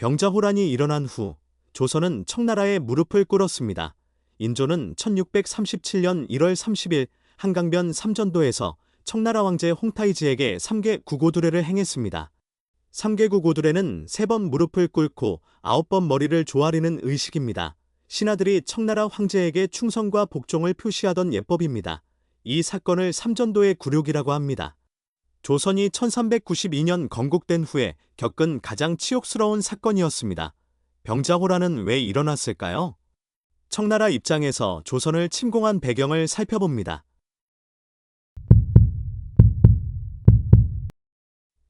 병자호란이 일어난 후 조선은 청나라에 무릎을 꿇었습니다. 인조는 1637년 1월 30일 한강변 삼전도에서 청나라 황제 홍타이지에게 3개 구고두례를 행했습니다. 3개 구고두례는 3번 무릎을 꿇고 9번 머리를 조아리는 의식입니다. 신하들이 청나라 황제에게 충성과 복종을 표시하던 예법입니다. 이 사건을 삼전도의 굴욕이라고 합니다. 조선이 1392년 건국된 후에 겪은 가장 치욕스러운 사건이었습니다. 병자호란은 왜 일어났을까요? 청나라 입장에서 조선을 침공한 배경을 살펴봅니다.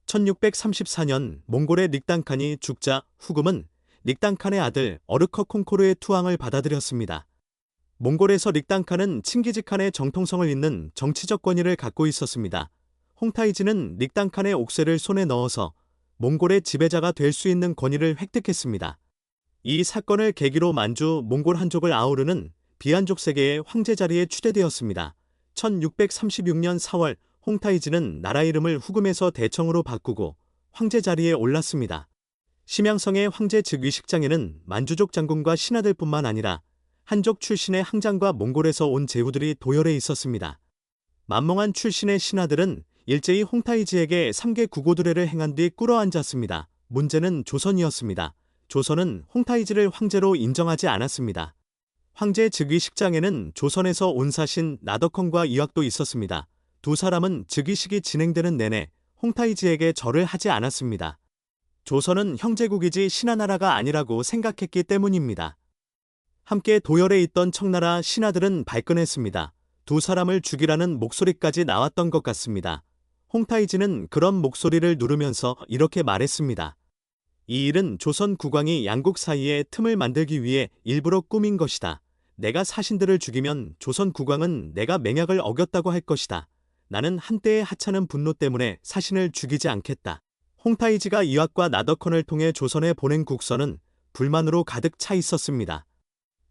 1634년 몽골의 닉당칸이 죽자 후금은 닉당칸의 아들 어르커 콩코르의 투항을 받아들였습니다. 몽골에서 닉당칸은 칭기즈칸의 정통성을 잇는 정치적 권위를 갖고 있었습니다. 홍타이지는 닉당칸의 옥새를 손에 넣어서 몽골의 지배자가 될 수 있는 권위를 획득했습니다. 이 사건을 계기로 만주 몽골 한족을 아우르는 비한족 세계의 황제 자리에 추대되었습니다. 1636년 4월 홍타이지는 나라 이름을 후금에서 대청으로 바꾸고 황제 자리에 올랐습니다. 심양성의 황제 즉위식장에는 만주족 장군과 신하들뿐만 아니라 한족 출신의 항장과 몽골에서 온 제후들이 도열해 있었습니다. 만몽한 출신의 신하들은 일제히 홍타이지에게 3개 구고두례를 행한 뒤 꿇어앉았습니다. 문제는 조선이었습니다. 조선은 홍타이지를 황제로 인정하지 않았습니다. 황제 즉위식장에는 조선에서 온 사신 나덕헌과 이확도 있었습니다. 두 사람은 즉위식이 진행되는 내내 홍타이지에게 절을 하지 않았습니다. 조선은 형제국이지 신하나라가 아니라고 생각했기 때문입니다. 함께 도열해 있던 청나라 신하들은 발끈했습니다. 두 사람을 죽이라는 목소리까지 나왔던 것 같습니다. 홍타이지는 그런 목소리를 누르면서 이렇게 말했습니다. 이 일은 조선 국왕이 양국 사이에 틈을 만들기 위해 일부러 꾸민 것이다. 내가 사신들을 죽이면 조선 국왕은 내가 맹약을 어겼다고 할 것이다. 나는 한때의 하찮은 분노 때문에 사신을 죽이지 않겠다. 홍타이지가 이확과 나덕헌을 통해 조선에 보낸 국서는 불만으로 가득 차 있었습니다.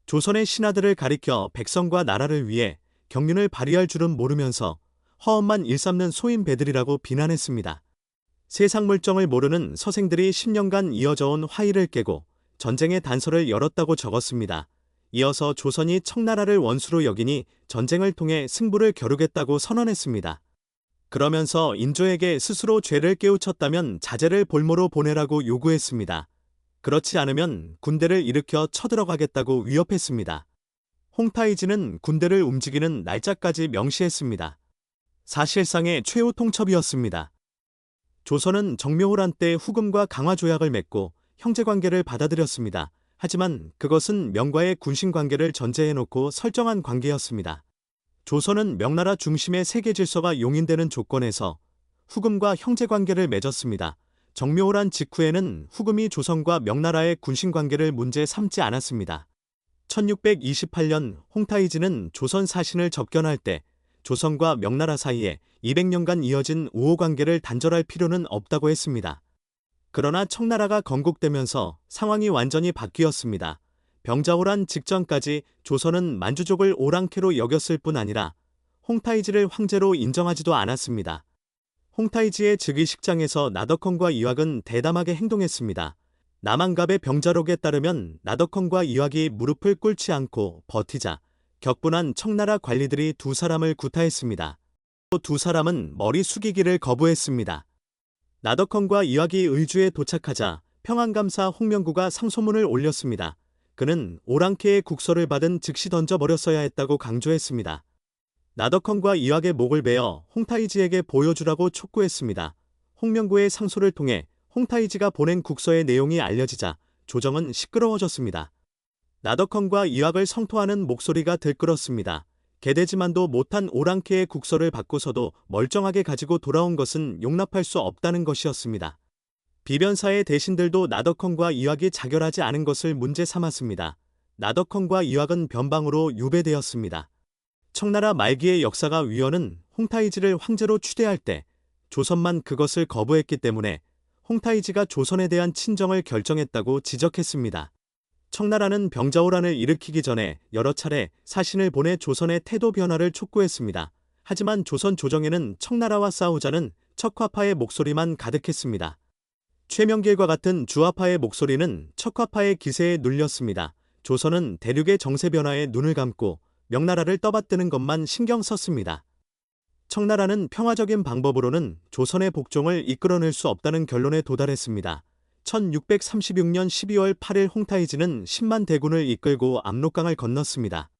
조선의 신하들을 가리켜 백성과 나라를 위해 경륜을 발휘할 줄은 모르면서 허언만 일삼는 소인배들이라고 비난했습니다. 세상 물정을 모르는 서생들이 10년간 이어져온 화의를 깨고 전쟁의 단서를 열었다고 적었습니다. 이어서 조선이 청나라를 원수로 여기니 전쟁을 통해 승부를 겨루겠다고 선언했습니다. 그러면서 인조에게 스스로 죄를 깨우쳤다면 자제를 볼모로 보내라고 요구했습니다. 그렇지 않으면 군대를 일으켜 쳐들어가겠다고 위협했습니다. 홍타이지는 군대를 움직이는 날짜까지 명시했습니다. 사실상의 최후 통첩이었습니다. 조선은 정묘호란 때 후금과 강화조약을 맺고 형제관계를 받아들였습니다. 하지만 그것은 명과의 군신관계를 전제해놓고 설정한 관계였습니다. 조선은 명나라 중심의 세계질서가 용인되는 조건에서 후금과 형제관계를 맺었습니다. 정묘호란 직후에는 후금이 조선과 명나라의 군신관계를 문제 삼지 않았습니다. 1628년 홍타이지는 조선 사신을 접견할 때 조선과 명나라 사이에 200년간 이어진 우호관계를 단절할 필요는 없다고 했습니다. 그러나 청나라가 건국되면서 상황이 완전히 바뀌었습니다. 병자호란 직전까지 조선은 만주족을 오랑캐로 여겼을 뿐 아니라 홍타이지를 황제로 인정하지도 않았습니다. 홍타이지의 즉위식장에서 나덕헌과 이확은 대담하게 행동했습니다. 남한갑의 병자록에 따르면 나덕헌과 이확이 무릎을 꿇지 않고 버티자 격분한 청나라 관리들이 두 사람을 구타했습니다. 또 두 사람은 머리 숙이기를 거부했습니다. 나덕헌과 이확이 의주에 도착하자 평안감사 홍명구가 상소문을 올렸습니다. 그는 오랑캐의 국서를 받은 즉시 던져버렸어야 했다고 강조했습니다. 나덕헌과 이확의 목을 베어 홍타이지에게 보여주라고 촉구했습니다. 홍명구의 상소를 통해 홍타이지가 보낸 국서의 내용이 알려지자 조정은 시끄러워졌습니다. 나덕헌과 이확을 성토하는 목소리가 들끓었습니다. 개되지만도 못한 오랑캐의 국서를 받고서도 멀쩡하게 가지고 돌아온 것은 용납할 수 없다는 것이었습니다. 비변사의 대신들도 나덕헌과 이확이 자결하지 않은 것을 문제 삼았습니다. 나덕헌과 이확은 변방으로 유배되었습니다. 청나라 말기의 역사가 위헌은 홍타이지를 황제로 추대할 때 조선만 그것을 거부했기 때문에 홍타이지가 조선에 대한 친정을 결정했다고 지적했습니다. 청나라는 병자호란을 일으키기 전에 여러 차례 사신을 보내 조선의 태도 변화를 촉구했습니다. 하지만 조선 조정에는 청나라와 싸우자는 척화파의 목소리만 가득했습니다. 최명길과 같은 주화파의 목소리는 척화파의 기세에 눌렸습니다. 조선은 대륙의 정세 변화에 눈을 감고 명나라를 떠받드는 것만 신경 썼습니다. 청나라는 평화적인 방법으로는 조선의 복종을 이끌어낼 수 없다는 결론에 도달했습니다. 1636년 12월 8일 홍타이지는 10만 대군을 이끌고 압록강을 건넜습니다.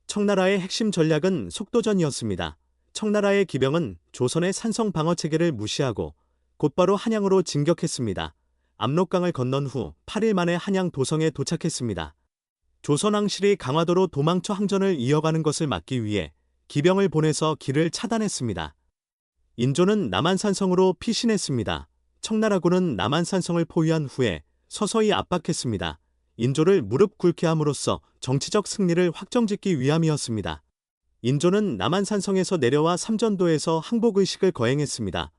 청나라의 핵심 전략은 속도전이었습니다. 청나라의 기병은 조선의 산성 방어 체계를 무시하고 곧바로 한양으로 진격했습니다. 압록강을 건넌 후 8일 만에 한양 도성에 도착했습니다. 조선 왕실이 강화도로 도망쳐 항전을 이어가는 것을 막기 위해 기병을 보내서 길을 차단했습니다. 인조는 남한산성으로 피신했습니다. 청나라군은 남한산성을 포위한 후에 서서히 압박했습니다. 인조를 무릎 꿇게 함으로써 정치적 승리를 확정짓기 위함이었습니다. 인조는 남한산성에서 내려와 삼전도에서 항복의식을 거행했습니다.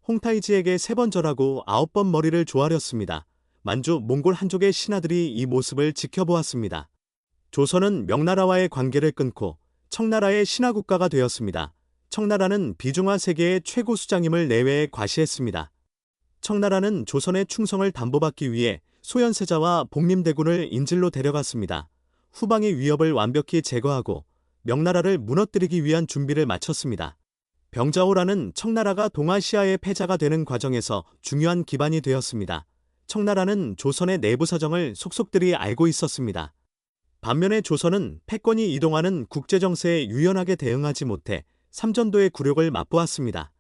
홍타이지에게 3번 절하고 9번 머리를 조아렸습니다. 만주 몽골 한족의 신하들이 이 모습을 지켜보았습니다. 조선은 명나라와의 관계를 끊고 청나라의 신하국가가 되었습니다. 청나라는 비중화 세계의 최고 수장임을 내외에 과시했습니다. 청나라는 조선의 충성을 담보받기 위해 소현세자와 복림대군을 인질로 데려갔습니다. 후방의 위협을 완벽히 제거하고 명나라를 무너뜨리기 위한 준비를 마쳤습니다. 병자호란은 청나라가 동아시아의 패자가 되는 과정에서 중요한 기반이 되었습니다. 청나라는 조선의 내부 사정을 속속들이 알고 있었습니다. 반면에 조선은 패권이 이동하는 국제정세에 유연하게 대응하지 못해 삼전도의 굴욕을 맛보았습니다.